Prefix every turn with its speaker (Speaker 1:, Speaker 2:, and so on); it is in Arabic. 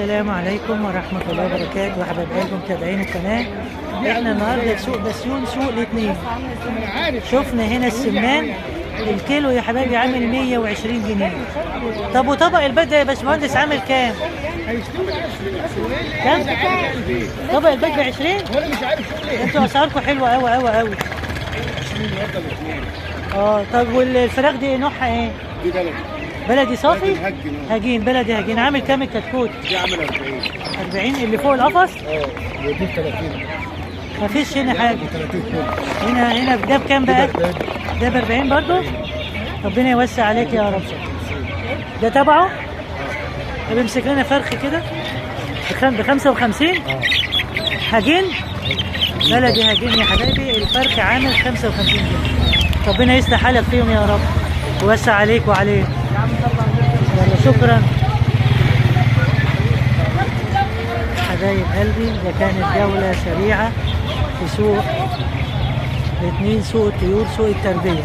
Speaker 1: السلام عليكم ورحمة الله وبركاته يا حبايب قلبي متابعين القناة. احنا النهارده في سوق بسيون، سوق الاثنين. شفنا هنا السمان الكيلو يا حبايبي عامل 120 جنيه. طب وطبق البيض يا باشمهندس عامل كام؟ كام؟ طبق البيض ب 20؟ انتوا اسعاركم حلوة قوي قوي قوي. طب والفراخ دي نوعها ايه؟
Speaker 2: دي بلدي.
Speaker 1: بلدي صافي؟ هجين بلدي هجين. عامل كام الكتكوت؟
Speaker 2: دي عامل 40.
Speaker 1: 40 اللي فوق القفص؟
Speaker 2: ودي 30.
Speaker 1: مفيش هنا حاجة.
Speaker 2: 30
Speaker 1: هنا ده بكام بقى؟ ده ب 40 برضه؟ ربنا يوسع عليك يا رب. ده تبعه؟ طب امسك لنا فرخ كده ب 55؟ هجين؟ بلدي هجين يا حبايبي. الفرخ عامل 55 جنيه. ربنا يصلح حالك فيهم يا رب ويوسع عليك وعليه. يلا شكرا حبايب قلبي. ده كانت جولة سريعة في سوق الاثنين، سوق الطيور، سوق التربية.